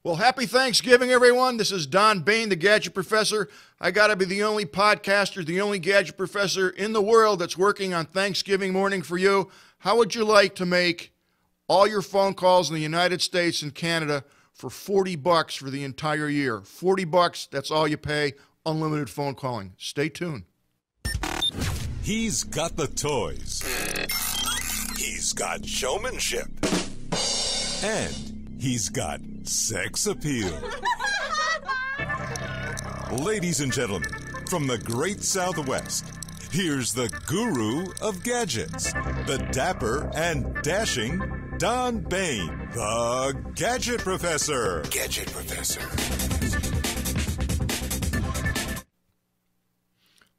Well, happy Thanksgiving, everyone. This is Don Baine, the Gadget Professor. I got to be the only podcaster, the only Gadget Professor in the world that's working on Thanksgiving morning for you. How would you like to make all your phone calls in the United States and Canada for $40 for the entire year? $40, that's all you pay, unlimited phone calling. Stay tuned. He's got the toys. He's got showmanship. And he's got sex appeal. Ladies and gentlemen, from the great Southwest, here's the guru of gadgets, the dapper and dashing Don Baine, the Gadget Professor. Gadget Professor.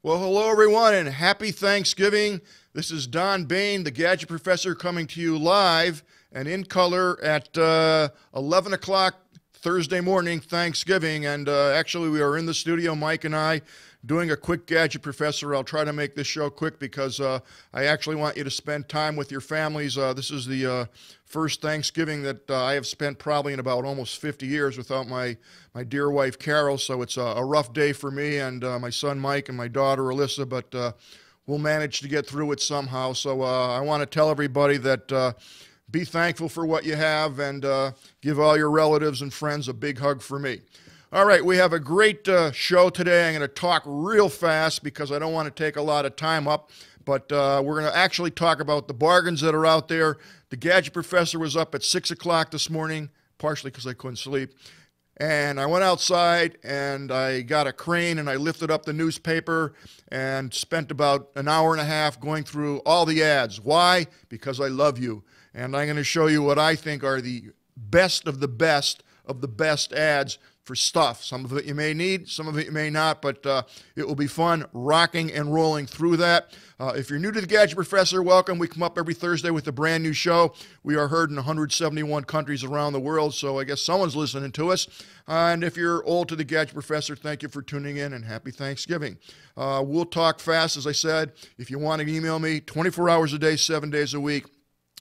Well, hello, everyone, and happy Thanksgiving. This is Don Baine, the Gadget Professor, coming to you live and in color at 11 o'clock Thursday morning, Thanksgiving. And actually, we are in the studio, Mike and I, doing a quick Gadget Professor. I'll try to make this show quick because I actually want you to spend time with your families. This is the first Thanksgiving that I have spent probably in about almost 50 years without my dear wife, Carol. So it's a rough day for me and my son, Mike, and my daughter, Alyssa, but we'll manage to get through it somehow. So I want to tell everybody that be thankful for what you have and give all your relatives and friends a big hug for me. All right, we have a great show today. I'm going to talk real fast because I don't want to take a lot of time up, but we're going to actually talk about the bargains that are out there. The Gadget Professor was up at 6 o'clock this morning, partially because I couldn't sleep. And I went outside and I got a crane and I lifted up the newspaper and spent about an hour and a half going through all the ads. Why? Because I love you. And I'm going to show you what I think are the best of the best ads for stuff. Some of it you may need, some of it you may not, but it will be fun rocking and rolling through that. If you're new to the Gadget Professor, welcome. We come up every Thursday with a brand new show. We are heard in 171 countries around the world, so I guess someone's listening to us. And if you're old to the Gadget Professor, thank you for tuning in and happy Thanksgiving. We'll talk fast, as I said. If you want to email me 24 hours a day, 7 days a week,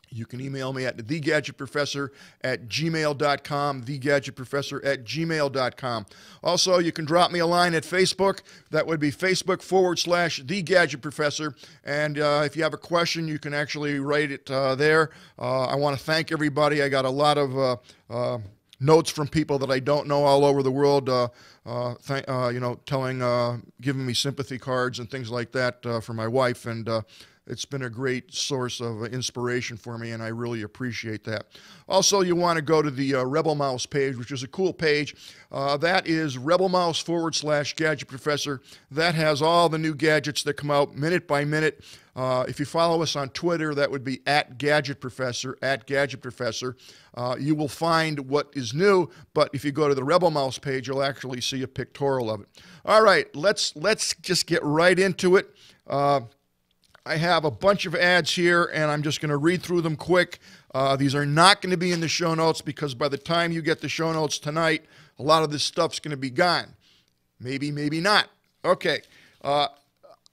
you can email me at thegadgetprofessor@gmail.com, thegadgetprofessor@gmail.com. Also, you can drop me a line at Facebook. That would be Facebook.com/thegadgetprofessor. And if you have a question, you can actually write it there. I want to thank everybody. I got a lot of notes from people that I don't know all over the world, giving me sympathy cards and things like that for my wife. And it's been a great source of inspiration for me, and I really appreciate that. Also, you want to go to the Rebel Mouse page, which is a cool page. That is Rebel Mouse /Gadget Professor. That has all the new gadgets that come out minute by minute. If you follow us on Twitter, that would be @Gadget Professor, @Gadget Professor. You will find what is new, but if you go to the Rebel Mouse page, you'll actually see a pictorial of it. All right, let's just get right into it. I have a bunch of ads here, and I'm just going to read through them quick. These are not going to be in the show notes because by the time you get the show notes tonight, a lot of this stuff's going to be gone. Maybe, maybe not. Okay.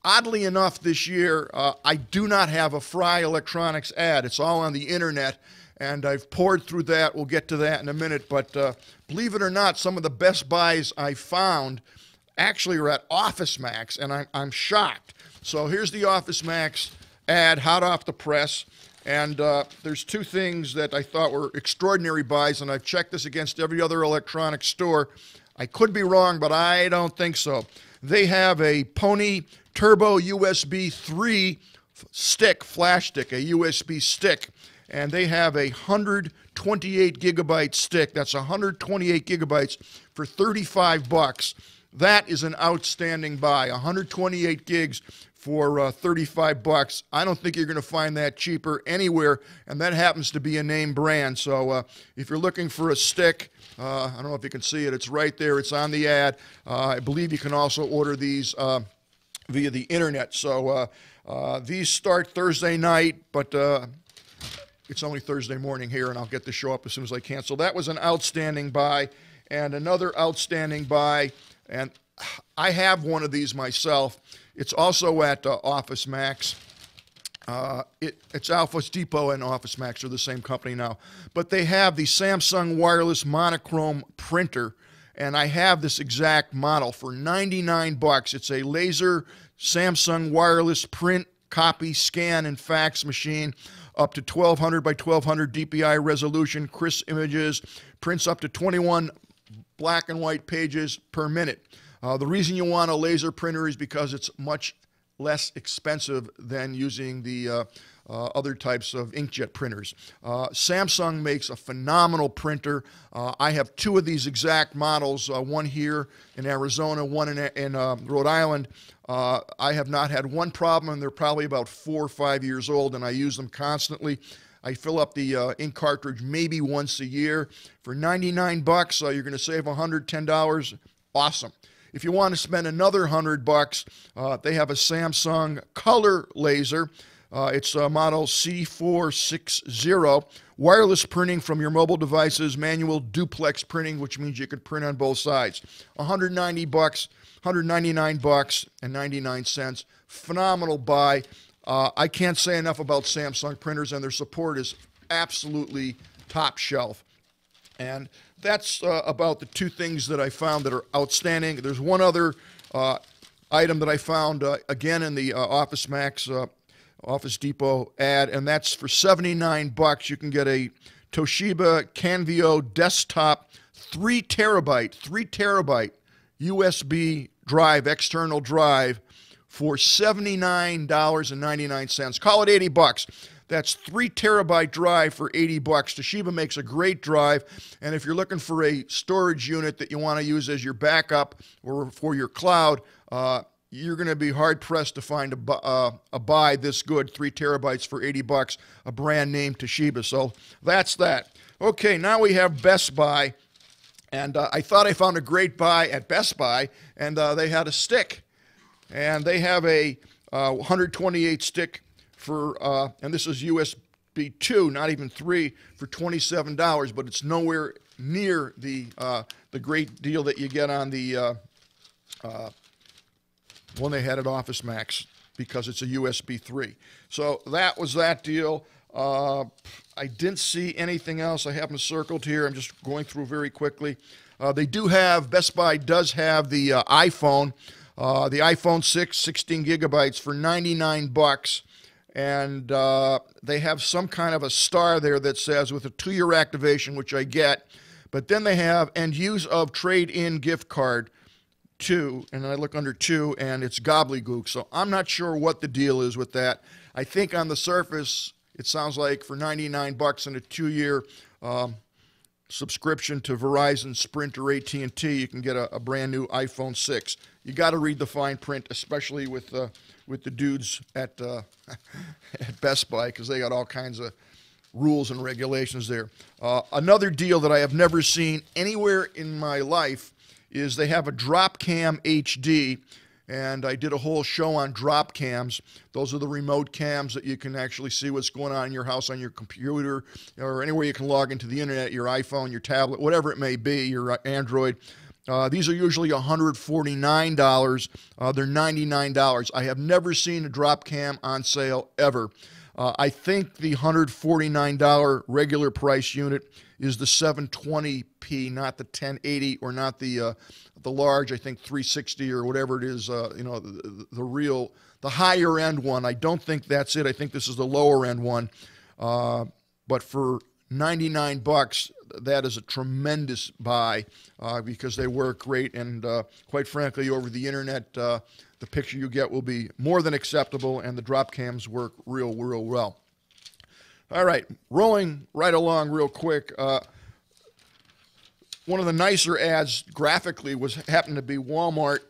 Oddly enough, this year, I do not have a Fry Electronics ad. It's all on the internet, and I've poured through that. We'll get to that in a minute. But believe it or not, some of the best buys I found actually are at OfficeMax, and I'm shocked. So here's the OfficeMax ad, hot off the press. And there's two things that I thought were extraordinary buys, and I've checked this against every other electronics store. I could be wrong, but I don't think so. They have a Pony Turbo USB 3 stick, flash stick, a USB stick. And they have a 128 gigabyte stick. That's 128 gigabytes for $35. That is an outstanding buy, 128 gigs for $35. I don't think you're going to find that cheaper anywhere, and that happens to be a name brand. So if you're looking for a stick, I don't know if you can see it. It's right there. It's on the ad. I believe you can also order these via the internet. So these start Thursday night, but it's only Thursday morning here, and I'll get the show up as soon as I can. So that was an outstanding buy, and another outstanding buy, and I have one of these myself. It's also at OfficeMax, It's Office Depot and OfficeMax are the same company now. But they have the Samsung wireless monochrome printer, and I have this exact model for 99 bucks. It's a laser Samsung wireless print, copy, scan, and fax machine, up to 1200 by 1200 DPI resolution, crisp images, prints up to 21 black and white pages per minute. The reason you want a laser printer is because it's much less expensive than using the other types of inkjet printers. Samsung makes a phenomenal printer. I have two of these exact models, one here in Arizona, one in Rhode Island. I have not had one problem, and they're probably about 4 or 5 years old, and I use them constantly. I fill up the ink cartridge maybe once a year. For 99 bucks, you're going to save $110. Awesome. If you want to spend another 100 bucks, they have a Samsung color laser. It's model C460. Wireless printing from your mobile devices, manual duplex printing, which means you could print on both sides. 190 bucks, 199 bucks and 99 cents. Phenomenal buy. I can't say enough about Samsung printers, and their support is absolutely top shelf. And that's about the two things that I found that are outstanding. There's one other item that I found, again, in the OfficeMax Office Depot ad, and that's for 79 bucks. You can get a Toshiba Canvio desktop 3 terabyte USB drive, external drive, for $79.99. Call it 80 bucks. That's 3 terabyte drive for 80 bucks. Toshiba makes a great drive, and if you're looking for a storage unit that you want to use as your backup or for your cloud, you're going to be hard-pressed to find a buy this good, 3 terabytes for 80 bucks, a brand name Toshiba. So that's that. Okay, now we have Best Buy, and I thought I found a great buy at Best Buy, and they had a stick. And they have a 128 stick for, and this is USB 2, not even 3, for $27, but it's nowhere near the great deal that you get on the one they had at OfficeMax, because it's a USB 3. So that was that deal. I didn't see anything else I haven't circled here. I'm just going through very quickly. They do have, Best Buy does have the iPhone. The iPhone 6, 16 gigabytes for 99 bucks. And they have some kind of a star there that says with a 2-year activation, which I get. But then they have and use of trade-in gift card 2. And I look under 2, and it's gobbledygook. So I'm not sure what the deal is with that. I think on the surface, it sounds like for 99 bucks and a 2-year subscription to Verizon, Sprint, or AT&T, you can get a brand new iPhone 6. You got to read the fine print, especially with the dudes at Best Buy, because they got all kinds of rules and regulations there. Another deal that I have never seen anywhere in my life is they have a Dropcam HD, and I did a whole show on drop cams. Those are the remote cams that you can actually see what's going on in your house on your computer, or anywhere you can log into the internet, your iPhone, your tablet, whatever it may be, your Android. These are usually $149. They're $99. I have never seen a drop cam on sale ever. I think the $149 regular price unit is the 720p, not the 1080 or not the large, I think 360 or whatever it is, the higher end one. I don't think that's it. I think this is the lower end one. But for 99 bucks, that is a tremendous buy because they work great, and quite frankly, over the internet, the picture you get will be more than acceptable, and the drop cams work real well. All right, rolling right along real quick. One of the nicer ads graphically happened to be Walmart.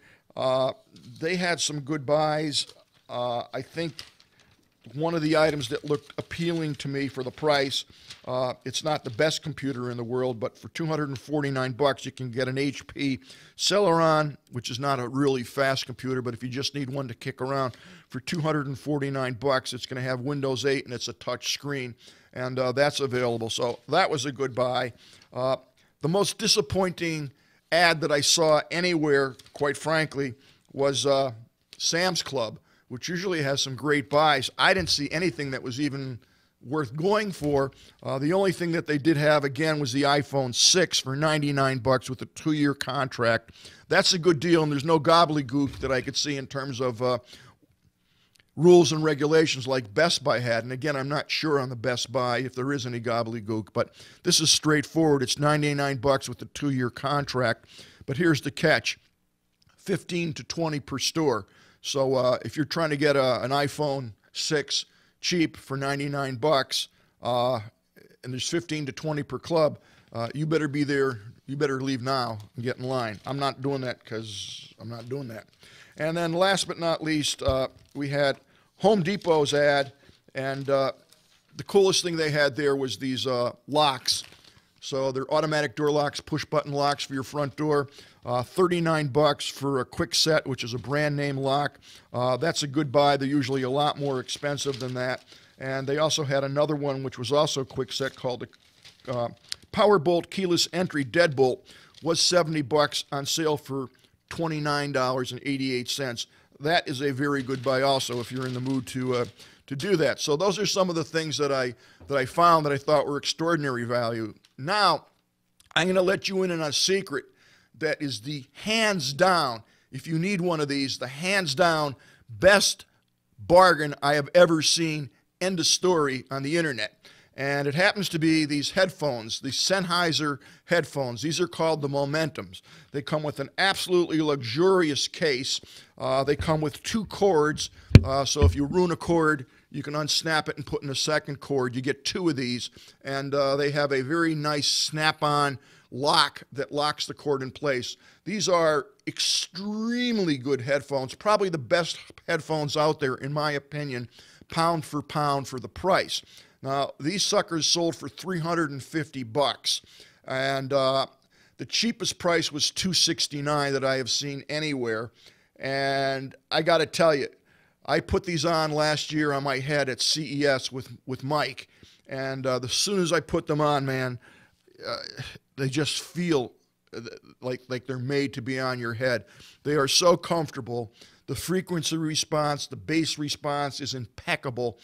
They had some good buys. I think one of the items that looked appealing to me for the price, it's not the best computer in the world, but for 249 bucks you can get an HP Celeron, which is not a really fast computer, but if you just need one to kick around, for 249 bucks, it's going to have Windows 8 and it's a touch screen, and that's available. So that was a good buy. The most disappointing ad that I saw anywhere, quite frankly, was Sam's Club. which usually has some great buys. I didn't see anything that was even worth going for. The only thing that they did have, again, was the iPhone 6 for $99 with a 2-year contract. That's a good deal, and there's no gobbledygook that I could see in terms of rules and regulations like Best Buy had. And again, I'm not sure on the Best Buy if there is any gobbledygook, but this is straightforward. It's $99 with a 2-year contract. But here's the catch: 15 to 20 per store. So if you're trying to get an iPhone 6 cheap for $99, and there's 15 to 20 per club, you better be there. You better leave now and get in line. I'm not doing that because I'm not doing that. And then last but not least, we had Home Depot's ad, and the coolest thing they had there was these locks. So they're automatic door locks, push-button locks for your front door. $39 for a quick set, which is a brand name lock. That's a good buy. They're usually a lot more expensive than that. And they also had another one, which was also a quick set, called the Powerbolt Keyless Entry Deadbolt. Was $70 on sale for $29.88. That is a very good buy also if you're in the mood to do that. So those are some of the things that I found that I thought were extraordinary value. Now, I'm going to let you in on a secret that is the hands down, if you need one of these, the hands down best bargain I have ever seen, end of story, on the internet. And it happens to be these headphones, these Sennheiser headphones. These are called the Momentums. They come with an absolutely luxurious case. They come with 2 cords, so if you ruin a cord, you can unsnap it and put in a second cord. You get 2 of these, and they have a very nice snap-on lock that locks the cord in place. These are extremely good headphones, probably the best headphones out there, in my opinion, pound for pound for the price. Now, these suckers sold for $350, and the cheapest price was $269 that I have seen anywhere. And I got to tell you, I put these on last year on my head at CES with Mike, and as soon as I put them on, man, they just feel like they're made to be on your head. They are so comfortable. The frequency response, the bass response is impeccable.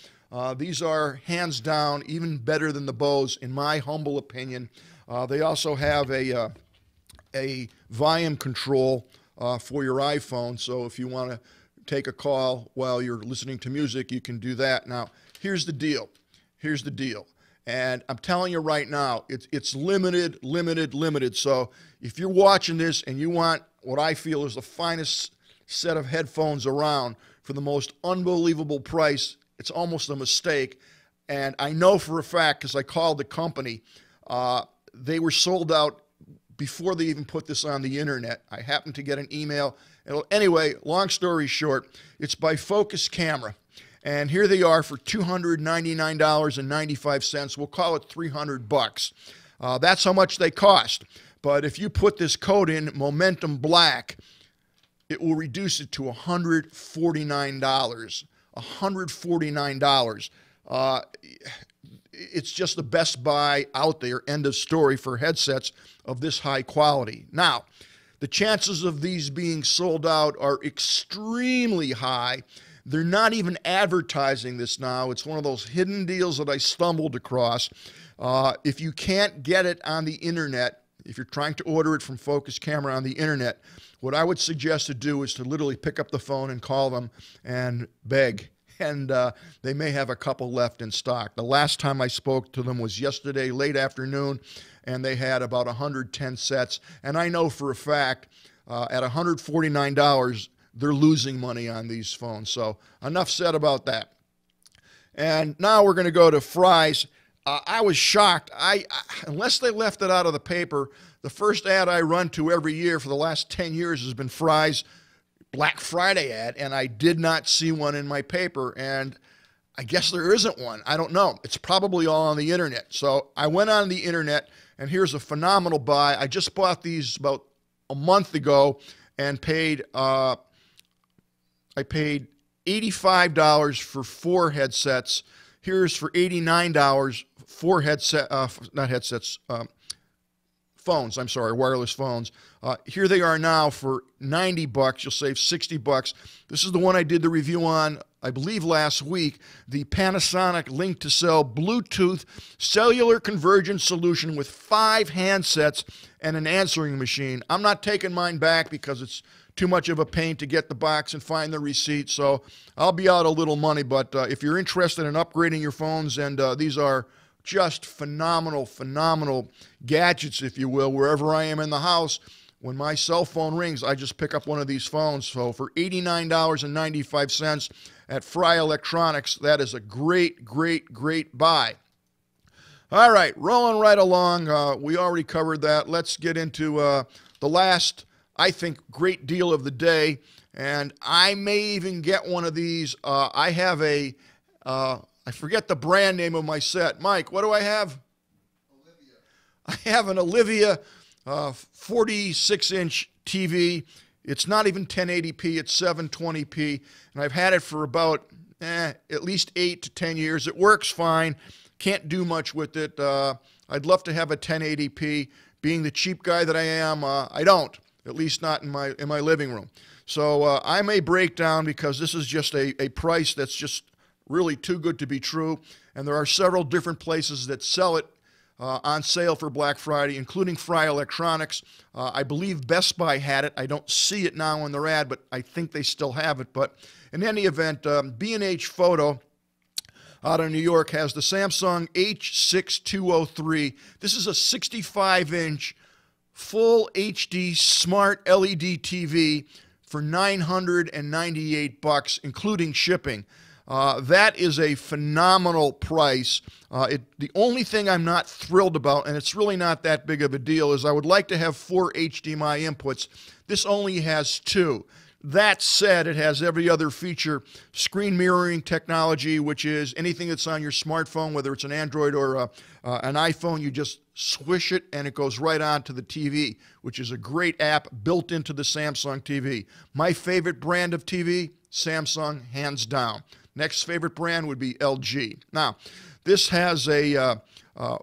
These are hands down even better than the Bose, in my humble opinion. They also have a volume control for your iPhone, so if you want to take a call while you're listening to music, you can do that. Now, here's the deal. Here's the deal. And I'm telling you right now, it's limited. So if you're watching this and you want what I feel is the finest set of headphones around for the most unbelievable price, it's almost a mistake. And I know for a fact, because I called the company, they were sold out before they even put this on the internet. I happened to get an email. Anyway, long story short, it's by Focus Camera. And here they are for $299.95. We'll call it $300. That's how much they cost. But if you put this code in, Momentum Black, it will reduce it to $149. $149. It's just the best buy out there, end of story, for headsets of this high quality. Now, the chances of these being sold out are extremely high. They're not even advertising this now. It's one of those hidden deals that I stumbled across. If you can't get it on the internet, if you're trying to order it from Focus Camera on the internet, what I would suggest to do is to literally pick up the phone and call them and beg. And they may have a couple left in stock. The last time I spoke to them was yesterday, late afternoon, and they had about 110 sets. And I know for a fact, at $149, they're losing money on these phones. So enough said about that. And now we're going to go to Fry's. I was shocked. Unless they left it out of the paper, the first ad I run to every year for the last 10 years has been Fry's Black Friday ad, and I did not see one in my paper, and I guess there isn't one. I don't know. It's probably all on the internet. So I went on the internet, and here's a phenomenal buy. I just bought these about a month ago and paid I paid $85 for 4 headsets. Here's for $89 4 phones. I'm sorry, wireless phones. Here they are now for $90. You'll save $60. This is the one I did the review on, I believe, last week. The Panasonic Link-to-Cell Bluetooth cellular convergence solution with 5 handsets and an answering machine. I'm not taking mine back because it's too much of a pain to get the box and find the receipt, so I'll be out a little money. But if you're interested in upgrading your phones, and these are just phenomenal, phenomenal gadgets, if you will, wherever I am in the house. When my cell phone rings, I just pick up one of these phones. So for $89.95 at Fry Electronics, that is a great, great, great buy. All right, rolling right along. We already covered that. Let's get into the last, I think, great deal of the day. And I may even get one of these. I have a, I forget the brand name of my set. Mike, what do I have? Olivia. I have an Olivia 46-inch TV. It's not even 1080p, it's 720p, and I've had it for about at least 8 to 10 years. It works fine. Can't do much with it. I'd love to have a 1080p. Being the cheap guy that I am, I don't, at least not in my living room. So I may break down because this is just a price that's just really too good to be true, and there are several different places that sell it on sale for Black Friday, including Fry Electronics. I believe Best Buy had it. I don't see it now in their ad, but I think they still have it. But in any event, B&H Photo out of New York has the Samsung H6203. This is a 65-inch full HD smart LED TV for $998, including shipping. That is a phenomenal price. The only thing I'm not thrilled about, and it's really not that big of a deal, is I would like to have 4 HDMI inputs. This only has 2. That said, it has every other feature. Screen mirroring technology, which is anything that's on your smartphone, whether it's an Android or an iPhone, you just swish it and it goes right on to the TV, which is a great app built into the Samsung TV. My favorite brand of TV, Samsung, hands down. Next favorite brand would be LG. Now, this has a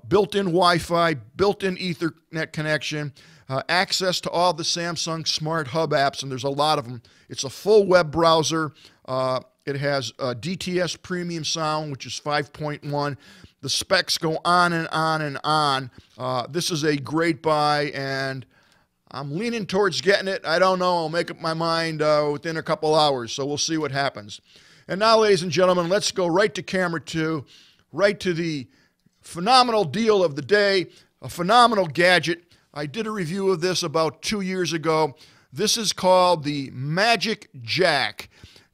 built-in Wi-Fi, built-in Ethernet connection, access to all the Samsung Smart Hub apps, and there's a lot of them. It's a full web browser. It has DTS premium sound, which is 5.1. The specs go on and on and on. This is a great buy, and I'm leaning towards getting it. I don't know. I'll make up my mind within a couple hours, so we'll see what happens. And now, ladies and gentlemen, let's go right to camera 2, right to the phenomenal deal of the day, a phenomenal gadget. I did a review of this about 2 years ago. This is called the MagicJack,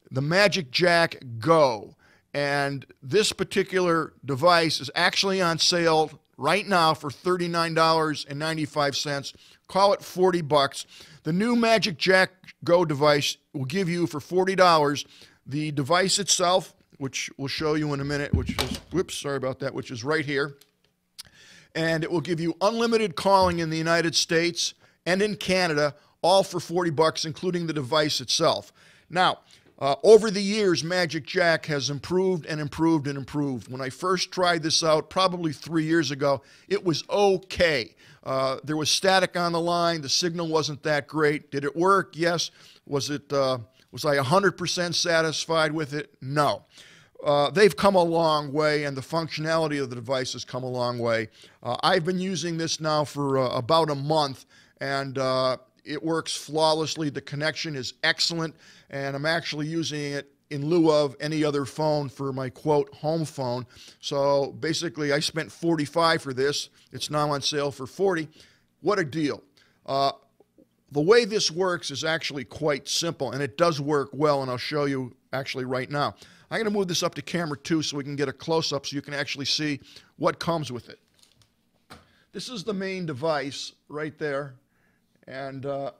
the MagicJack GO. And this particular device is actually on sale right now for $39.95. Call it $40. The new MagicJack GO device will give you for $40 the device itself, which we'll show you in a minute, which is, whoops, sorry about that, which is right here. And it will give you unlimited calling in the United States and in Canada, all for $40, including the device itself. Now, over the years, MagicJack has improved and improved and improved. When I first tried this out, probably 3 years ago, it was okay. There was static on the line. The signal wasn't that great. Did it work? Yes. Was I 100% satisfied with it? No. They've come a long way, and the functionality of the device has come a long way. I've been using this now for about a month, and it works flawlessly. The connection is excellent, and I'm actually using it in lieu of any other phone for my, quote, home phone. So basically, I spent $45 for this. It's now on sale for $40. What a deal. The way this works is actually quite simple, and it does work well, and I'll show you actually right now. I'm going to move this up to camera 2 so we can get a close-up so you can actually see what comes with it. This is the main device right there, and I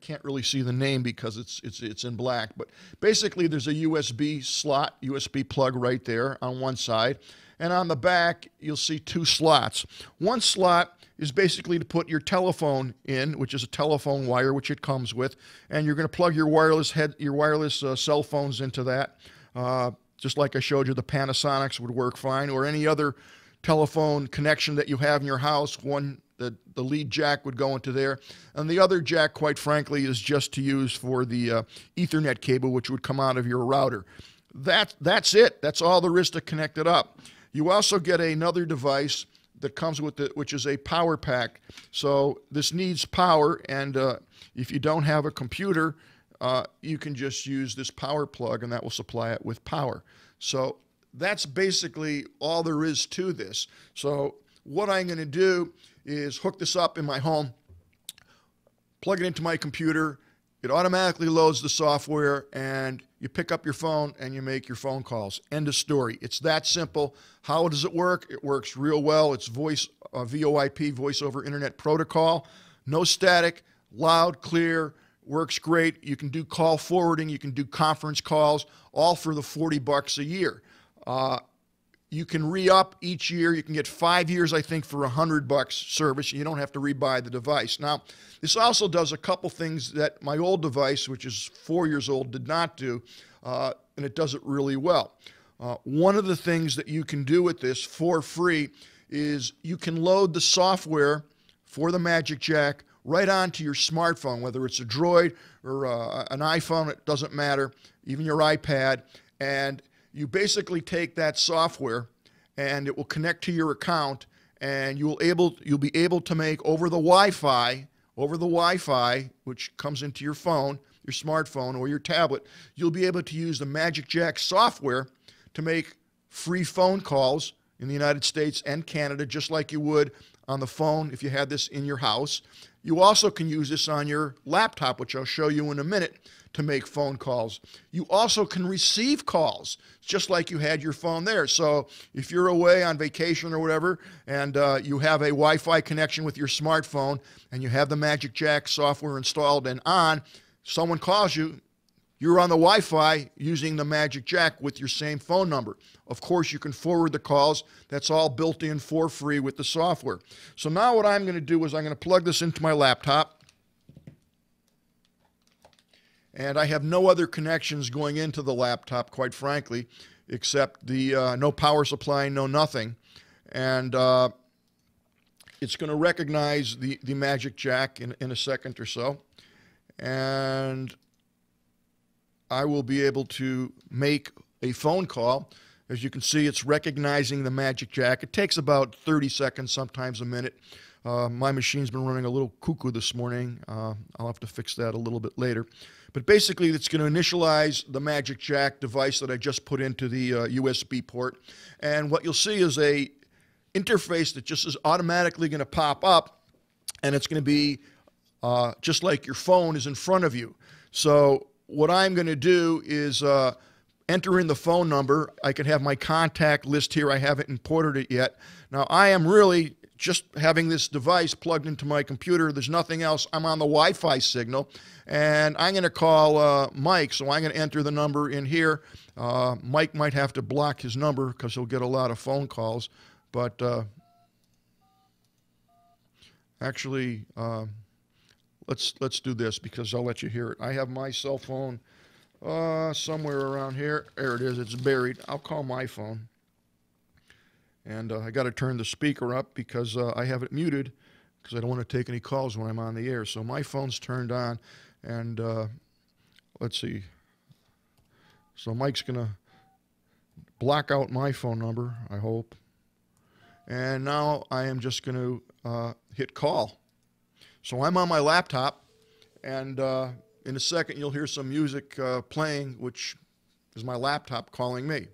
can't really see the name because it's in black, but basically there's a USB slot, USB plug right there on one side, and on the back you'll see 2 slots. One slot is basically to put your telephone in, which is a telephone wire, which it comes with, and you're going to plug your wireless cell phones into that. Just like I showed you, the Panasonics would work fine, or any other telephone connection that you have in your house. One, the lead jack would go into there, and the other jack, quite frankly, is just to use for the Ethernet cable, which would come out of your router. That's it. That's all there is to connect it up. You also get another device that comes with it, which is a power pack. So this needs power, and if you don't have a computer, you can just use this power plug, and that will supply it with power. So that's basically all there is to this. So what I'm going to do is hook this up in my home, plug it into my computer. It automatically loads the software, and you pick up your phone and you make your phone calls. End of story. It's that simple. How does it work? It works real well. It's VoIP, Voice over Internet Protocol. No static, loud, clear, works great. You can do call forwarding. You can do conference calls, all for the $40 a year. You can re-up each year. You can get 5 years, I think, for $100 service. You don't have to rebuy the device. Now, this also does a couple things that my old device, which is 4 years old, did not do, and it does it really well. One of the things that you can do with this for free is you can load the software for the MagicJack right onto your smartphone, whether it's a Droid or an iPhone, it doesn't matter, even your iPad, and you basically take that software and it will connect to your account, and you'll be able to make over the Wi-Fi, which comes into your phone, your smartphone or your tablet, you'll be able to use the MagicJack software to make free phone calls in the United States and Canada, just like you would on the phone if you had this in your house. You also can use this on your laptop, which I'll show you in a minute, to make phone calls. You also can receive calls, just like you had your phone there. So if you're away on vacation or whatever, and you have a Wi-Fi connection with your smartphone, and you have the MagicJack software installed and on, someone calls you, you're on the Wi-Fi using the MagicJack with your same phone number. Of course, you can forward the calls. That's all built in for free with the software. So now what I'm going to do is I'm going to plug this into my laptop. And I have no other connections going into the laptop, quite frankly, except the no power supply, no nothing. And it's going to recognize the MagicJack in a second or so. And I will be able to make a phone call. As you can see, it's recognizing the MagicJack. It takes about 30 seconds, sometimes a minute. My machine's been running a little cuckoo this morning. I'll have to fix that a little bit later. But basically, it's going to initialize the MagicJack device that I just put into the USB port. And what you'll see is a interface that just is automatically going to pop up, and it's going to be just like your phone is in front of you. So what I'm going to do is enter in the phone number. I could have my contact list here. I haven't imported it yet. Now, I am really just having this device plugged into my computer. There's nothing else. I'm on the Wi-Fi signal, and I'm going to call Mike, so I'm going to enter the number in here. Mike might have to block his number because he'll get a lot of phone calls, but actually, let's do this because I'll let you hear it. I have my cell phone somewhere around here. There it is. It's buried. I'll call my phone. And I got to turn the speaker up because I have it muted because I don't want to take any calls when I'm on the air. So my phone's turned on, and let's see. So Mike's going to block out my phone number, I hope. And now I am just going to hit call. So I'm on my laptop, and in a second you'll hear some music playing, which is my laptop calling me.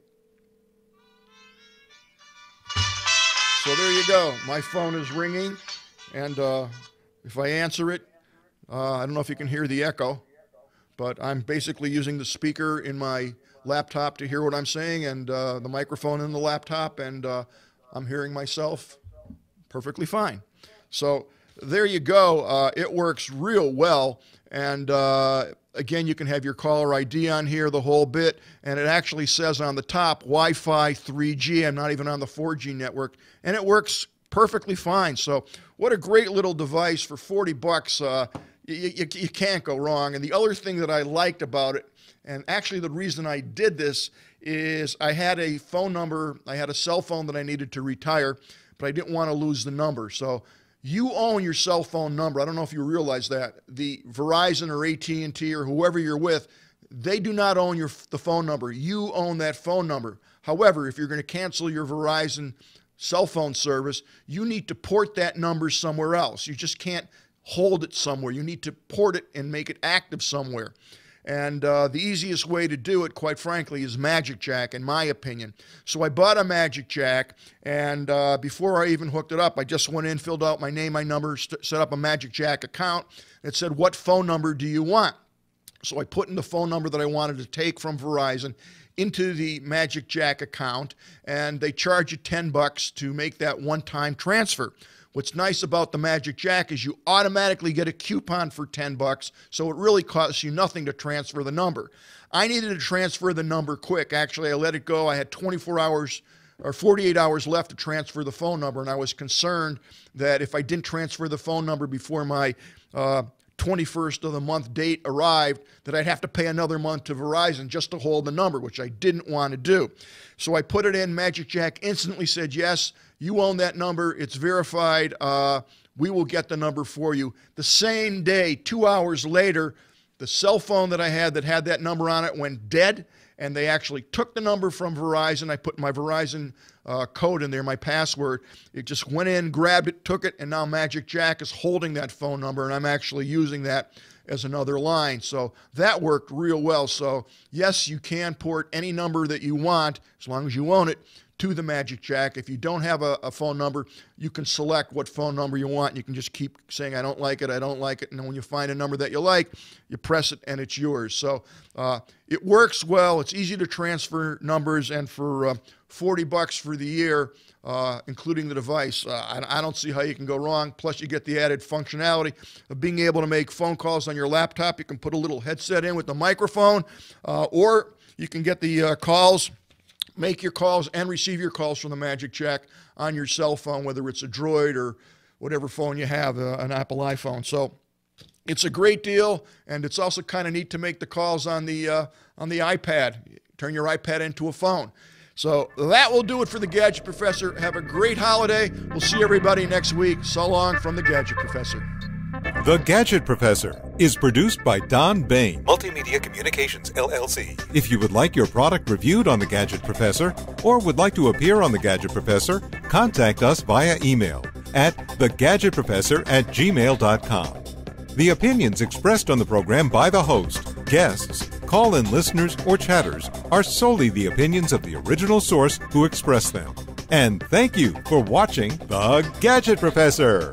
So there you go. My phone is ringing, and if I answer it, I don't know if you can hear the echo, but I'm basically using the speaker in my laptop to hear what I'm saying, and the microphone in the laptop, and I'm hearing myself perfectly fine. So there you go. It works real well, and again, you can have your caller ID on here, the whole bit, and it actually says on the top, Wi-Fi 3G. I'm not even on the 4G network, and it works perfectly fine. So what a great little device for $40. you can't go wrong. And the other thing that I liked about it, and actually the reason I did this, is I had a phone number, I had a cell phone that I needed to retire, but I didn't want to lose the number. So you own your cell phone number. I don't know if you realize that. The Verizon or AT&T or whoever you're with, they do not own the phone number. You own that phone number. However, if you're going to cancel your Verizon cell phone service, you need to port that number somewhere else. You just can't hold it somewhere. You need to port it and make it active somewhere. And the easiest way to do it, quite frankly, is MagicJack, in my opinion. So I bought a MagicJack, and before I even hooked it up, I just went in, filled out my name, my number, set up a MagicJack account. It said, what phone number do you want? So I put in the phone number that I wanted to take from Verizon into the MagicJack account, and they charge you $10 to make that one-time transfer. What's nice about the MagicJack is you automatically get a coupon for $10, so it really costs you nothing to transfer the number. I needed to transfer the number quick. Actually, I let it go. I had 24 hours or 48 hours left to transfer the phone number, and I was concerned that if I didn't transfer the phone number before my 21st of the month date arrived, that I'd have to pay another month to Verizon just to hold the number, which I didn't want to do. So I put it in. MagicJack instantly said, yes, you own that number. It's verified. We will get the number for you. The same day, 2 hours later, the cell phone that I had that number on it went dead, and they actually took the number from Verizon. I put my Verizon code in there, my password. It just went in, grabbed it, took it, and now MagicJack is holding that phone number, and I'm actually using that as another line. So that worked real well. So yes, you can port any number that you want, as long as you own it, to the MagicJack. If you don't have a phone number, you can select what phone number you want. You can just keep saying, I don't like it, I don't like it. And then when you find a number that you like, you press it and it's yours. So it works well. It's easy to transfer numbers. And for $40 for the year, including the device, I don't see how you can go wrong. Plus, you get the added functionality of being able to make phone calls on your laptop. You can put a little headset in with the microphone, or you can get the calls, make your calls and receive your calls from the MagicJack on your cell phone, whether it's a Droid or whatever phone you have, an Apple iPhone. So it's a great deal, and it's also kind of neat to make the calls on the iPad. Turn your iPad into a phone. So that will do it for the Gadget Professor. Have a great holiday. We'll see everybody next week. So long from the Gadget Professor. The Gadget Professor is produced by Don Baine, Multimedia Communications, LLC. If you would like your product reviewed on The Gadget Professor or would like to appear on The Gadget Professor, contact us via email at thegadgetprofessor@gmail.com. The opinions expressed on the program by the host, guests, call-in listeners, or chatters are solely the opinions of the original source who expressed them. And thank you for watching The Gadget Professor.